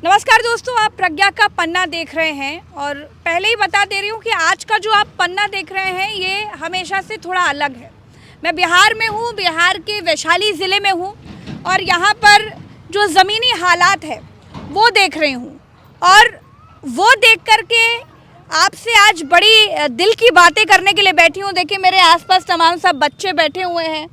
नमस्कार दोस्तों, आप प्रज्ञा का पन्ना देख रहे हैं और पहले ही बता दे रही हूँ कि आज का जो आप पन्ना देख रहे हैं ये हमेशा से थोड़ा अलग है। मैं बिहार में हूँ, बिहार के वैशाली ज़िले में हूँ और यहाँ पर जो ज़मीनी हालात है वो देख रही हूँ और वो देख कर के आपसे आज बड़ी दिल की बातें करने के लिए बैठी हूँ। देखिए मेरे आसपास तमाम सब बच्चे बैठे हुए हैं।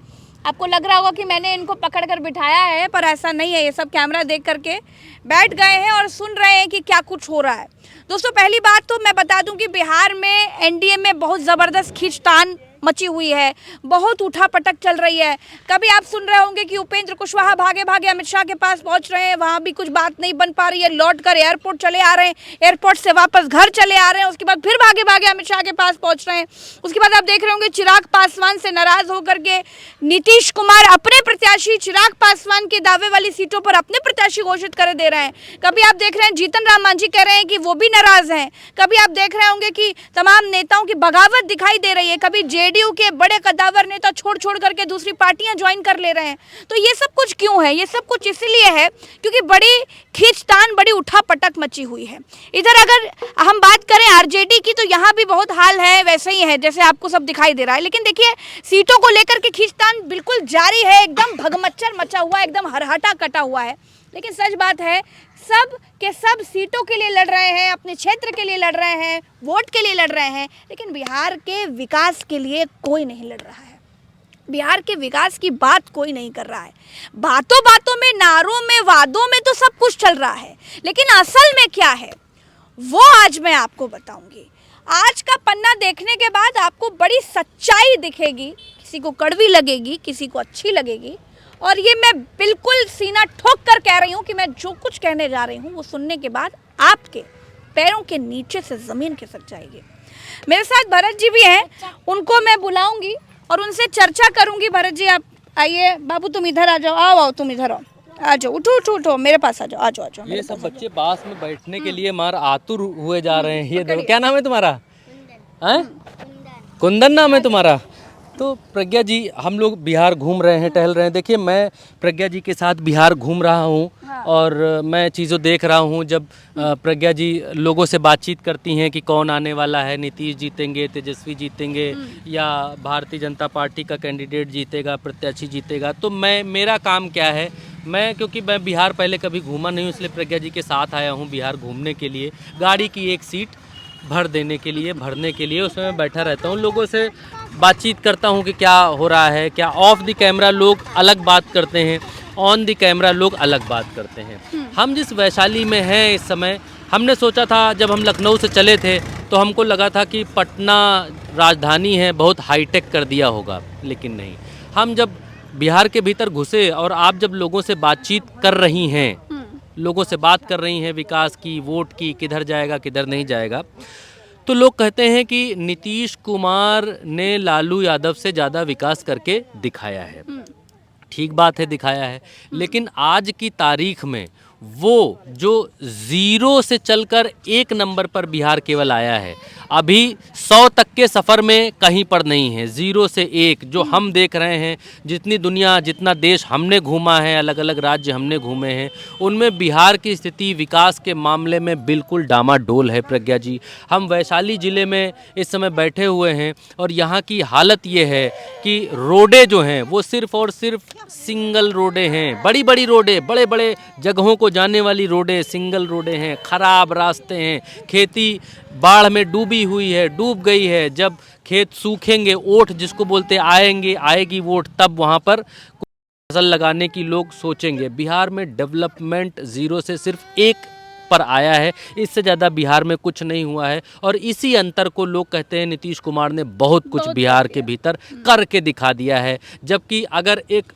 आपको लग रहा होगा कि मैंने इनको पकड़ कर बिठाया है, पर ऐसा नहीं है। ये सब कैमरा देख करके बैठ गए हैं और सुन रहे हैं कि क्या कुछ हो रहा है। दोस्तों पहली बात तो मैं बता दूं कि बिहार में एनडीए में बहुत ज़बरदस्त खींचतान मची हुई है, बहुत उठापटक चल रही है। कभी आप सुन रहे होंगे कि उपेंद्र कुशवाहा भागे भागे अमित शाह के पास पहुंच रहे हैं, वहां भी कुछ बात नहीं बन पा रही है, लौट कर एयरपोर्ट चले आ रहे हैं, एयरपोर्ट से वापस घर चले आ रहे हैं, उसके बाद फिर भागे भागे अमित शाह के पास पहुंच रहे हैं। उसके बाद आप देख रहे होंगे चिराग पासवान से नाराज होकर के नीतीश कुमार अपने प्रत्याशी चिराग पासवान के दावे वाली सीटों पर अपने प्रत्याशी घोषित कर दे रहे हैं। कभी आप देख रहे हैं जीतन राम मांझी कह रहे हैं कि वो भी नाराज हैं। कभी आप देख रहे होंगे कि तमाम नेताओं की बगावत दिखाई दे रही है। कभी जेडीयू के बड़े कद्दावर नेता छोड़ छोड़ करके दूसरी पार्टियां ज्वाइन कर ले रहे हैं। तो ये सब कुछ क्यों है? ये सब कुछ इसलिए है क्योंकि बड़ी खींचतान, बड़ी उठापटक मची हुई है। इधर अगर हम बात करें आरजेडी की तो यहाँ भी बहुत हाल है, वैसे ही है जैसे आपको सब दिखाई दे रहा है। लेकिन देखिए सीटों को लेकर के खींचतान बिल्कुल जारी है, एकदम भगमच्चर मचा हुआ है, एकदम हरहटा कटा हुआ है। लेकिन सच बात है सब के सब सीटों के लिए लड़ रहे हैं, अपने क्षेत्र के लिए लड़ रहे हैं, वोट के लिए लड़ रहे हैं, लेकिन बिहार के विकास के लिए कोई नहीं लड़ रहा है। बिहार के विकास की बात कोई नहीं कर रहा है। बातों बातों में, नारों में, वादों में तो सब कुछ चल रहा है, लेकिन असल में क्या है वो आज मैं आपको बताऊंगी। आज का पन्ना देखने के बाद आपको बड़ी सच्चाई दिखेगी, किसी को कड़वी लगेगी, किसी को अच्छी लगेगी। और ये मैं बिल्कुल सीना ठोक कर कह रही हूँ कि मैं जो कुछ कहने जा रही हूँ वो सुनने के बाद आपके पैरों के नीचे से ज़मीन खिसक जाएगी। मेरे साथ भरत जी भी हैं, उनको मैं बुलाऊंगी और उनसे चर्चा करूंगी। भरत जी आप आइए, बाबू तुम इधर आ जाओ, आओ तुम इधर आओ, आ जाओ, उठो मेरे पास आ जाओ, आ जाओ। ये सब बच्चे बास में बैठने के लिए मार आतुर हुए जा रहे हैं। ये देखो, क्या नाम है तुम्हारा? कुंदन नाम है तुम्हारा? तो प्रज्ञा जी, हम लोग बिहार घूम रहे हैं, टहल रहे हैं। देखिए मैं प्रज्ञा जी के साथ बिहार घूम रहा हूँ और मैं चीज़ों देख रहा हूँ। जब प्रज्ञा जी लोगों से बातचीत करती हैं कि कौन आने वाला है, नीतीश जीतेंगे, तेजस्वी जीतेंगे या भारतीय जनता पार्टी का कैंडिडेट जीतेगा, प्रत्याशी जीतेगा, तो मेरा काम क्या है? क्योंकि मैं बिहार पहले कभी घूमा नहीं हूँ, इसलिए प्रज्ञा जी के साथ आया हूँ बिहार घूमने के लिए। गाड़ी की एक सीट भरने के लिए उसमें मैं बैठा रहता हूँ, लोगों से बातचीत करता हूँ कि क्या हो रहा है, क्या ऑफ द कैमरा लोग अलग बात करते हैं, ऑन द कैमरा लोग अलग बात करते हैं। हम जिस वैशाली में हैं इस समय, हमने सोचा था जब हम लखनऊ से चले थे तो हमको लगा था कि पटना राजधानी है, बहुत हाईटेक कर दिया होगा, लेकिन नहीं। हम जब बिहार के भीतर घुसे और आप जब लोगों से बातचीत कर रही हैं, लोगों से बात कर रही हैं विकास की, वोट की, किधर जाएगा किधर नहीं जाएगा, तो लोग कहते हैं कि नीतीश कुमार ने लालू यादव से ज़्यादा विकास करके दिखाया है। ठीक बात है, दिखाया है, लेकिन आज की तारीख में वो जो 0 से चलकर 1 नंबर पर बिहार केवल आया है, अभी 100 तक के सफ़र में कहीं पर नहीं है। 0 से 1 जो हम देख रहे हैं, जितनी दुनिया, जितना देश हमने घूमा है, अलग अलग राज्य हमने घूमे हैं, उनमें बिहार की स्थिति विकास के मामले में बिल्कुल डामाडोल है। प्रज्ञा जी, हम वैशाली ज़िले में इस समय बैठे हुए हैं और यहाँ की हालत ये है कि रोडें जो हैं वो सिर्फ़ और सिर्फ सिंगल रोडें हैं। बड़ी बड़ी रोडें, बड़े बड़े जगहों को जाने वाली रोडें सिंगल रोडें हैं, ख़राब रास्ते हैं, खेती बाढ़ में डूबी हुई है, डूब गई है। जब खेत सूखेंगे, ओट जिसको बोलते आएगी वोट, तब वहाँ पर फसल लगाने की लोग सोचेंगे। बिहार में डेवलपमेंट 0 से सिर्फ 1 पर आया है, इससे ज़्यादा बिहार में कुछ नहीं हुआ है। और इसी अंतर को लोग कहते हैं नीतीश कुमार ने बहुत कुछ बिहार के भीतर करके दिखा दिया है। जबकि अगर एक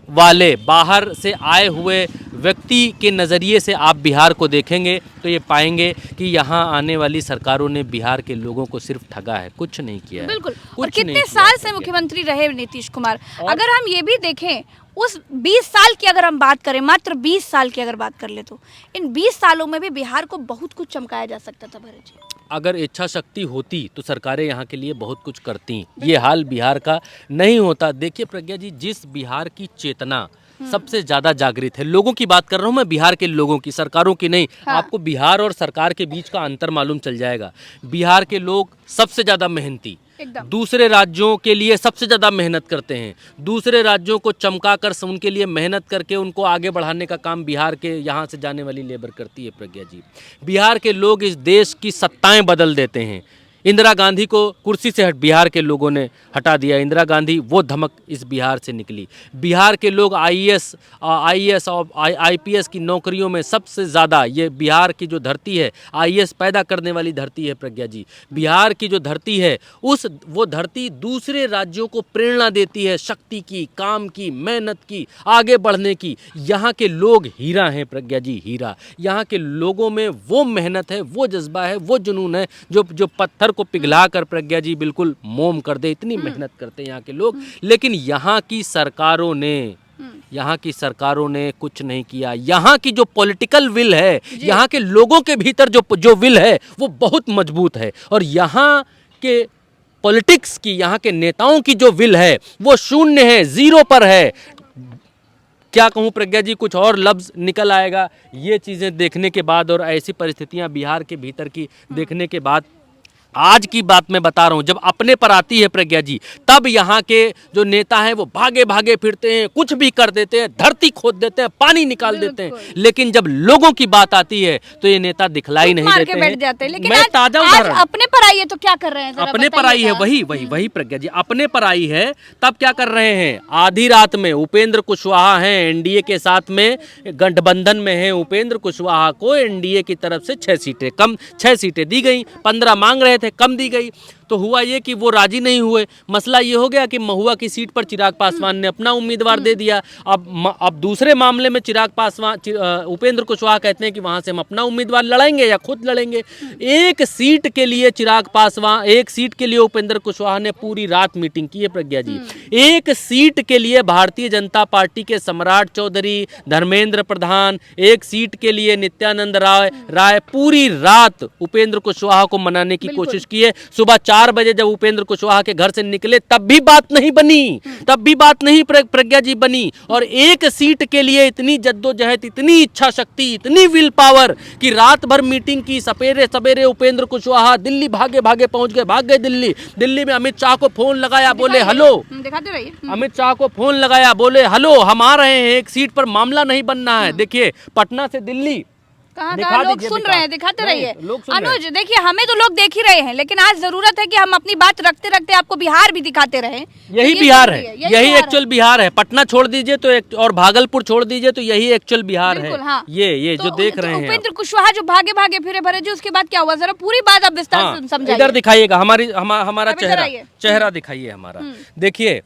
बाहर से आए हुए व्यक्ति के नज़रिए से आप बिहार को देखेंगे तो ये पाएंगे कि यहाँ आने वाली सरकारों ने बिहार के लोगों को सिर्फ ठगा है, कुछ नहीं किया है। बिल्कुल। और कितने साल से मुख्यमंत्री रहे नीतीश कुमार? अगर हम ये भी देखें उस 20 साल की अगर हम बात करें, मात्र 20 साल की अगर बात कर ले, तो इन 20 सालों में भी बिहार को बहुत कुछ चमकाया जा सकता था भरत जी। अगर इच्छा शक्ति होती तो सरकारें यहाँ के लिए बहुत कुछ करती। ये हाल बिहार का नहीं होता। देखिए प्रज्ञा जी, जिस बिहार की चेतना सबसे ज्यादा जागृत है। लोगों की बात कर रहा हूं मैं, बिहार के लोगों की, सरकारों की नहीं। आपको बिहार और सरकार के बीच का अंतर मालूम चल जाएगा। बिहार के लोग सबसे ज्यादा मेहनती, दूसरे राज्यों के लिए सबसे ज़्यादा मेहनत करते हैं, दूसरे राज्यों को चमका कर उनके लिए मेहनत करके उनको आगे बढ़ाने का काम बिहार के यहाँ से जाने वाली लेबर करती है। प्रज्ञा जी, बिहार के लोग इस देश की सत्ताएं बदल देते हैं। इंदिरा गांधी को कुर्सी से बिहार के लोगों ने हटा दिया। इंदिरा गांधी, वो धमक इस बिहार से निकली। बिहार के लोग आईएएस और आईपीएस की नौकरियों में सबसे ज़्यादा, ये बिहार की जो धरती है आईएएस पैदा करने वाली धरती है। प्रज्ञा जी, बिहार की जो धरती है वो धरती दूसरे राज्यों को प्रेरणा देती है, शक्ति की, काम की, मेहनत की, आगे बढ़ने की। यहाँ के लोग हीरा हैं प्रज्ञा जी, हीरा। यहाँ के लोगों में वो मेहनत है, वो जज्बा है, वो जुनून है जो पत्थर को पिघला कर प्रज्ञा जी बिल्कुल मोम कर दे। इतनी मेहनत करते हैं यहाँ के लोग। लेकिन यहाँ की सरकारों ने कुछ नहीं किया। यहाँ की जो पॉलिटिकल विल है, यहाँ के लोगों के भीतर जो विल है वो बहुत मजबूत है। और यहाँ के पॉलिटिक्स की, यहाँ के नेताओं की जो विल है वो शून्य है, जीरो पर है। क्या कहूँ प्रज्ञा जी, कुछ और लफ्ज़ निकल आएगा ये चीज़ें देखने के बाद, और ऐसी परिस्थितियाँ बिहार के भीतर की देखने के बाद। आज की बात मैं बता रहा हूँ, जब अपने पर आती है प्रज्ञा जी, तब यहाँ के जो नेता हैं वो भागे भागे फिरते हैं, कुछ भी कर देते हैं, धरती खोद देते हैं, पानी निकाल देते हैं। लेकिन जब लोगों की बात आती है तो ये नेता दिखलाई नहीं देते हैं। लेकिन मैं ताजा उदाहरण, अपने पर आई है तो क्या कर रहे हैं? अपने पर आई है, वही प्रज्ञा जी, अपने पर आई है तब क्या कर रहे हैं? आधी रात में उपेंद्र कुशवाहा हैं एनडीए के साथ में, गठबंधन में हैं। उपेंद्र कुशवाहा को एनडीए की तरफ से 6 सीटें दी गई, 15 मांग रहे थे, कम दी गई। तो हुआ ये कि वो राजी नहीं हुए। मसला ये हो गया कि महुआ की सीट पर चिराग पासवान ने अपना उम्मीदवार दे दिया। अब दूसरे मामले में उपेंद्र कुशवाहा कहते हैं कि वहां से हम अपना उम्मीदवार लड़ेंगे या खुद लड़ेंगे। एक सीट के लिए चिराग पासवान, एक सीट के लिए उपेंद्र कुशवाहा ने पूरी रात मीटिंग की है प्रज्ञा जी। एक सीट के लिए भारतीय जनता पार्टी के सम्राट चौधरी, धर्मेंद्र प्रधान, एक सीट के लिए नित्यानंद राय पूरी रात उपेंद्र कुशवाहा को मनाने की कोशिश की है। सुबह 4 बजे जब उपेंद्र कुशवाहा के घर से निकले तब भी बात नहीं बनी, प्रज्ञा जी बनी। और एक सीट के लिए इतनी जद्दोजहद, इतनी इच्छा शक्ति, इतनी विल पावर कि रात भर मीटिंग की। सवेरे सवेरे उपेंद्र कुशवाहा दिल्ली भागे पहुंच गए, भाग गए दिल्ली में अमित शाह को फोन लगाया, बोले हेलो, दिखाते रहिए। अमित शाह को फोन लगाया, बोले हेलो, हम आ रहे हैं, एक सीट पर मामला नहीं बनना है। देखिए, पटना से दिल्ली, लोग सुन रहे हैं, दिखाते रहिए। अनुज, देखिए, हमें तो लोग देख ही रहे हैं, लेकिन आज जरूरत है कि हम अपनी बात रखते रखते आपको बिहार भी दिखाते रहें। यही बिहार है, यही एक्चुअल बिहार है। पटना छोड़ दीजिए तो और भागलपुर छोड़ दीजिए तो यही एक्चुअल बिहार है। हाँ। ये जो देख रहे हैं उपेंद्र कुशवाहा जो भागे भागे फिरे भरे जी, उसके बाद क्या हुआ? जरा पूरी बात आप विस्तार से समझाइए। इधर दिखाइएगा, हमारा चेहरा दिखाइए हमारा। देखिए,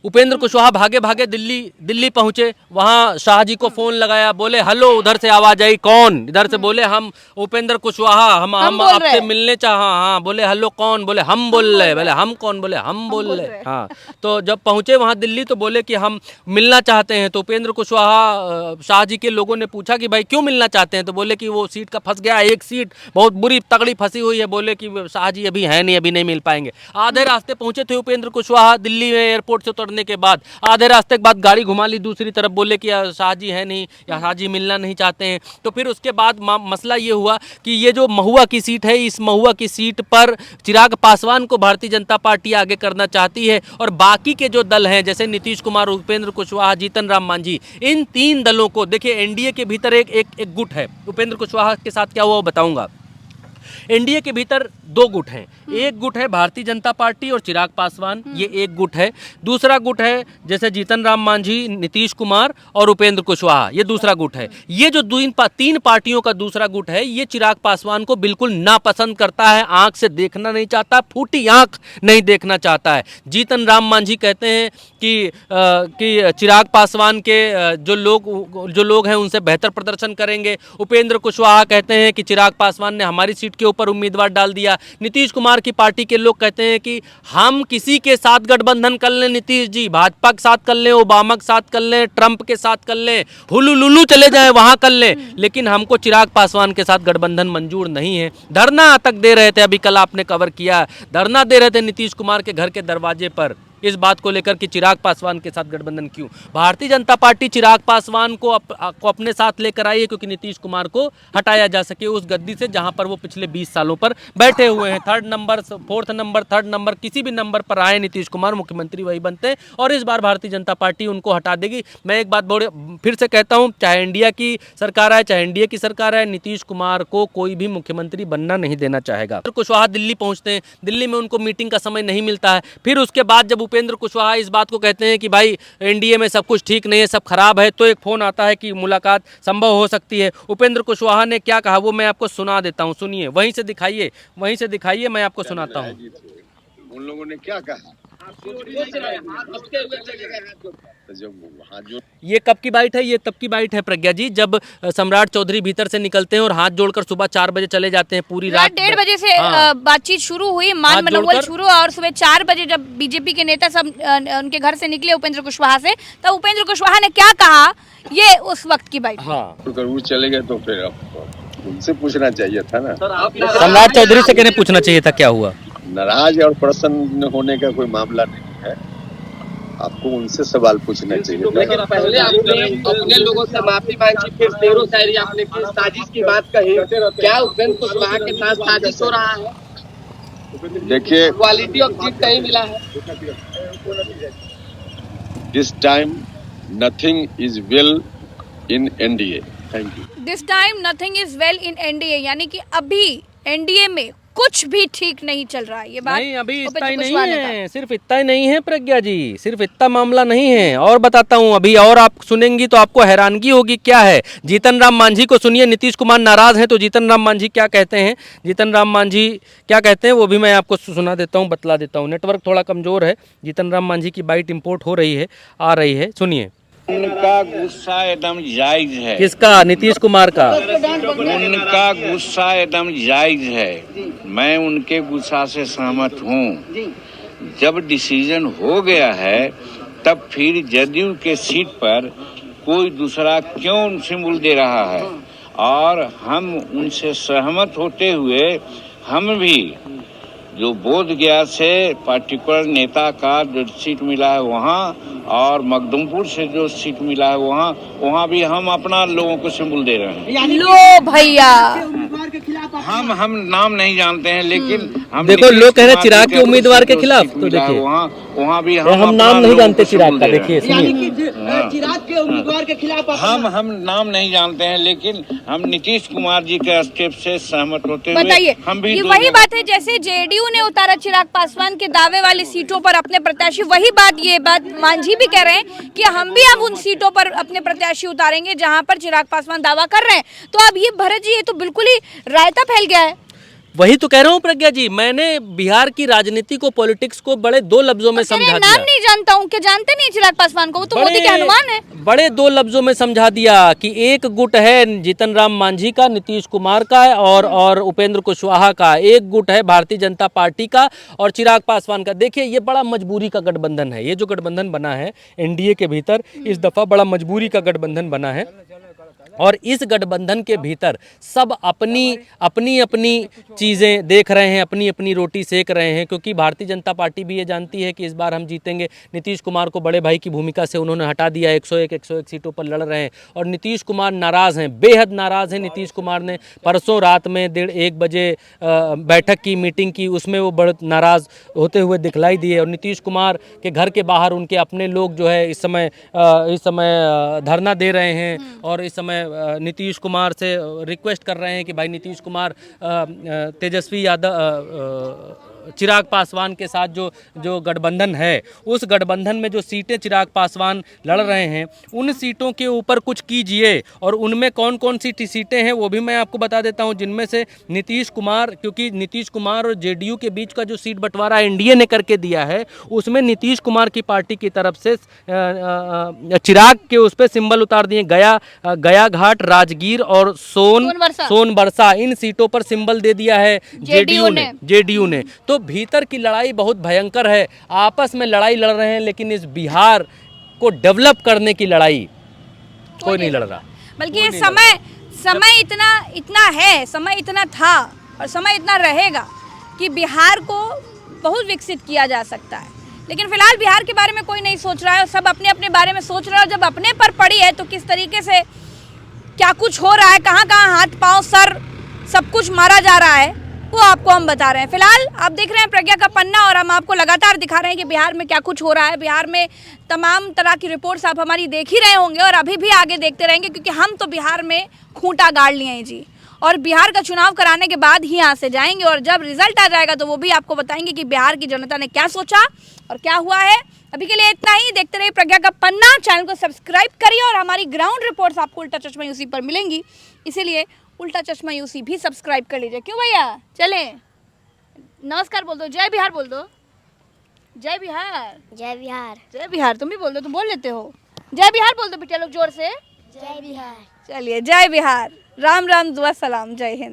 उपेंद्र कुशवाहा भागे भागे दिल्ली पहुंचे। वहां शाह जी को फोन लगाया, बोले हेलो, उधर से आवाज आई, कौन? इधर से बोले हम उपेंद्र कुशवाहा, हम आपसे मिलने हाँ। बोले हेलो, कौन? बोले हम बोल रहे। बोले हम कौन? बोले हम बोल रहे। हाँ, तो जब पहुंचे वहां दिल्ली तो बोले कि हम मिलना चाहते हैं। तो उपेंद्र कुशवाहा, शाह जी के लोगों ने पूछा कि भाई क्यों मिलना चाहते हैं? तो बोले कि वो सीट का फंस गया, एक सीट बहुत बुरी तगड़ी फंसी हुई है। बोले कि शाह जी अभी है नहीं, अभी नहीं मिल पाएंगे। आधे रास्ते पहुंचे थे उपेंद्र कुशवाहा, दिल्ली में एयरपोर्ट से के बाद आधे रास्ते के बाद गाड़ी घुमा ली दूसरी तरफ, बोले कि शाह जी है नहीं या शाह जी मिलना नहीं चाहते हैं। तो फिर उसके बाद मसला ये हुआ कि ये जो महुआ की सीट है, इस महुआ की सीट पर चिराग पासवान को भारतीय जनता पार्टी आगे करना चाहती है। और बाकी के जो दल हैं, जैसे नीतीश कुमार, उपेंद्र कुशवाहा, जीतन राम मांझी, इन 3 दलों को देखिए, एनडीए के भीतर एक गुट है। उपेंद्र कुशवाहा के साथ क्या हुआ वो बताऊंगा। एनडीए के भीतर 2 गुट हैं। एक गुट है भारतीय जनता पार्टी और चिराग पासवान, ये एक गुट है। दूसरा गुट है जैसे जीतन राम मांझी, नीतीश कुमार और उपेंद्र कुशवाहा, ये दूसरा गुट है। ये जो 3 पार्टियों का दूसरा गुट है, ये चिराग पासवान को बिल्कुल नापसंद करता है, आंख से देखना नहीं चाहता, फूटी आंख नहीं देखना चाहता है। जीतन राम मांझी कहते हैं कि चिराग पासवान के जो लोग हैं उनसे बेहतर प्रदर्शन करेंगे। उपेंद्र कुशवाहा कहते हैं कि चिराग पासवान ने हमारी सीट के ऊपर उम्मीदवार डाल दिया। नीतीश कुमार की पार्टी के लोग कहते हैं कि हम किसी के साथ गठबंधन कर लें, नीतीश जी भाजपा के साथ कर लें, ओबामा के साथ कर लें, ट्रंप के साथ कर लें, हुलुलुलु चले जाएं वहां कर लें, लेकिन हमको चिराग पासवान के साथ गठबंधन मंजूर नहीं है। धरना तक दे रहे थे, अभी कल आपने कवर किया, धरना दे रहे थे नीतीश कुमार के घर के दरवाजे पर। इस बात को लेकर कि चिराग पासवान के साथ गठबंधन क्यों? भारतीय जनता पार्टी चिराग पासवान को अपने साथ लेकर आई है क्योंकि नीतीश कुमार को हटाया जा सके उस गद्दी से जहां पर वो पिछले 20 सालों पर बैठे हुए हैं। 3rd number, 4th number, 3rd number, किसी भी नंबर पर आए नीतीश कुमार, मुख्यमंत्री वही बनते और इस बार भारतीय जनता पार्टी उनको हटा देगी। मैं एक बात फिर से कहता हूं, चाहे इंडिया की सरकार आए, चाहे एनडीए की सरकार आए, नीतीश कुमार को कोई भी मुख्यमंत्री बनना नहीं देना चाहेगा। कुशवाहा दिल्ली पहुंचते हैं, दिल्ली में उनको मीटिंग का समय नहीं मिलता है। फिर उसके बाद जब उपेंद्र कुशवाहा इस बात को कहते हैं कि भाई एनडीए में सब कुछ ठीक नहीं है, सब खराब है, तो एक फोन आता है कि मुलाकात संभव हो सकती है। उपेंद्र कुशवाहा ने क्या कहा वो मैं आपको सुना देता हूं, सुनिए, वहीं से दिखाइए, मैं आपको सुनाता हूं। उन लोगों ने क्या कहा? ये कब की बाइट है? ये तब की बाइट है प्रज्ञा जी जब सम्राट चौधरी भीतर से निकलते हैं और हाथ जोड़कर सुबह 4 बजे चले जाते हैं। पूरी रात 1:30 बजे से बातचीत शुरू हुई, मान मनोवल शुरू, और सुबह 4 बजे जब बीजेपी के नेता सब उनके घर से निकले उपेंद्र कुशवाहा से, तब उपेंद्र कुशवाहा ने क्या कहा, ये उस वक्त की बाइट। हाँ, वो चले गए तो फिर उनसे पूछना चाहिए था ना। सम्राट चौधरी से कहने पूछना चाहिए था क्या हुआ। नाराज और प्रसन्न होने का कोई मामला नहीं है, आपको उनसे सवाल पूछना चाहिए था। पहले आपने अपने लोगों से माफी मांगी, फिर शेरो शायरी आपने की, साजिश की बात कही, क्या उपेंद्र कुशवाहा के साथ साजिश हो रहा है? देखिए, क्वालिटी ऑफ जीत नहीं मिला है। This time nothing is well in NDA. Thank you. This time nothing is well in NDA, यानी कि अभी एनडीए में कुछ भी ठीक नहीं चल रहा है। ये बात नहीं, अभी इतना ही नहीं है, सिर्फ इतना ही नहीं है प्रज्ञा जी, सिर्फ इतना मामला नहीं है। और बताता हूँ, अभी और आप सुनेंगी तो आपको हैरानगी होगी क्या है। जीतन राम मांझी को सुनिए, नीतीश कुमार नाराज हैं तो जीतन राम मांझी क्या कहते हैं, जीतन राम मांझी क्या कहते हैं वो भी मैं आपको सुना देता हूँ, बतला देता हूँ। नेटवर्क थोड़ा कमजोर है, जीतन राम मांझी की बाइट इम्पोर्ट हो रही है, आ रही है, सुनिए। उनका गुस्सा एकदम जायज है। किसका? नीतीश कुमार का। उनका गुस्सा एकदम जायज है, मैं उनके गुस्सा से सहमत हूँ। जब डिसीजन हो गया है तब फिर जदयू के सीट पर कोई दूसरा क्यों सिंबल दे रहा है, और हम उनसे सहमत होते हुए हम भी जो बोध गया से पार्टिकुलर नेता का जो सीट मिला है वहाँ, और मखदूमपुर से जो सीट मिला है वहाँ भी हम अपना लोगों को सिंबल दे रहे हैं। लो भैया, हम नाम नहीं जानते हैं, लेकिन हम देखो लोग कह रहे हैं चिराग के उम्मीदवार के खिलाफ, तो देखिए वहाँ भी हम नाम नहीं जानते चिराग का। देखिए चिराग के उम्मीदवार के खिलाफ हम नाम नहीं जानते हैं, लेकिन हम नीतीश कुमार जी के स्टेप से सहमत होते हुए बताइए, हम भी ये वही बात है जैसे जेडीयू ने उतारा चिराग पासवान के दावे वाली सीटों पर अपने प्रत्याशी, वही बात ये बात मांझी भी कह रहे हैं कि हम भी अब उन सीटों पर अपने प्रत्याशी उतारेंगे जहां पर चिराग पासवान दावा कर रहे हैं। तो अब ये भरत जी, ये तो बिल्कुल ही रायता फैल गया है। वही तो कह रहा हूँ प्रज्ञा जी, मैंने बिहार की राजनीति को, पॉलिटिक्स को बड़े 2 लफ्जों में समझा दिया। नाम नहीं जानता हूँ, क्या जानते नहीं चिराग पासवान को? वो तो मोदी के हनुमान है। बड़े 2 लफ्जों में समझा दिया कि एक गुट है जीतन राम मांझी का, नीतीश कुमार का और उपेंद्र कुशवाहा का, एक गुट है भारतीय जनता पार्टी का और चिराग पासवान का। देखिए ये बड़ा मजबूरी का गठबंधन है, ये जो गठबंधन बना है एनडीए के भीतर, इस दफा बड़ा मजबूरी का गठबंधन बना है। और इस गठबंधन के भीतर सब अपनी अपनी चीज़ें देख रहे हैं, अपनी अपनी रोटी सेक रहे हैं, क्योंकि भारतीय जनता पार्टी भी ये जानती है कि इस बार हम जीतेंगे। नीतीश कुमार को बड़े भाई की भूमिका से उन्होंने हटा दिया, 101 सीटों पर लड़ रहे हैं और नीतीश कुमार नाराज़ हैं, बेहद नाराज़ हैं। नीतीश कुमार ने परसों रात में 1:30 बजे बैठक की, मीटिंग की, उसमें वो बड़े नाराज़ होते हुए दिखलाई दिए और नीतीश कुमार के घर के बाहर उनके अपने लोग जो है इस समय धरना दे रहे हैं और इस समय नीतीश कुमार से रिक्वेस्ट कर रहे हैं कि भाई नीतीश कुमार तेजस्वी यादव, चिराग पासवान के साथ जो गठबंधन है, उस गठबंधन में जो सीटें चिराग पासवान लड़ रहे हैं उन सीटों के ऊपर कुछ कीजिए। और उनमें कौन कौन सी सीटें हैं वो भी मैं आपको बता देता हूं, जिनमें से नीतीश कुमार, क्योंकि नीतीश कुमार और जेडीयू के बीच का जो सीट बंटवारा एनडीए ने करके दिया है, उसमें नीतीश कुमार की पार्टी की तरफ से चिराग के उस पर सिंबल उतार दिए, गया घाट, राजगीर और सोनबरसा, इन सीटों पर सिंबल दे दिया है जेडीयू ने। तो भीतर की लड़ाई बहुत भयंकर है, आपस में लड़ाई लड़ रहे हैं, लेकिन इस बिहार को डेवलप करने की लड़ाई कोई नहीं लड़ रहा। बल्कि ये समय इतना है, समय इतना था और समय इतना रहेगा कि बिहार को बहुत विकसित किया जा सकता है। लेकिन फिलहाल बिहार के बारे में कोई नहीं सोच रहा है और सब अपने अपने बारे में सोच रहे हैं। और जब अपने पर पड़ी है तो किस तरीके से क्या कुछ हो रहा है, कहाँ कहाँ हाथ पाँव सर सब कुछ मारा जा रहा है, वो आपको हम बता रहे हैं। फिलहाल आप देख रहे हैं प्रज्ञा का पन्ना और हम आपको लगातार दिखा रहे हैं कि बिहार में क्या कुछ हो रहा है। बिहार में तमाम तरह की रिपोर्ट्स आप हमारी देख ही रहे होंगे और अभी भी आगे देखते रहेंगे, क्योंकि हम तो बिहार में खूंटा गाड़ लिए हैं जी। और बिहार का चुनाव कराने के बाद ही यहाँ से जाएंगे और जब रिजल्ट आ जाएगा तो वो भी आपको बताएंगे कि बिहार की जनता ने क्या सोचा और क्या हुआ है। अभी के लिए इतना ही। देखते रहिए प्रज्ञा का पन्ना। चैनल को सब्सक्राइब करिए और हमारी ग्राउंड रिपोर्ट्स आपको उल्टा चश्मा यूसी पर मिलेंगी, इसीलिए उल्टा चश्मा यूसी भी सब्सक्राइब कर लीजिए। क्यों भैया, चले नमस्कार बोल दो, जय बिहार बोल दो। जय बिहार, जय बिहार। जय बिहार। तुम भी बोल दो, तुम बोल लेते हो। जय बिहार बोल दो बेटा लोग जोर से। जय बिहार। चलिए, जय बिहार। राम राम, दुआ सलाम, जय हिंद।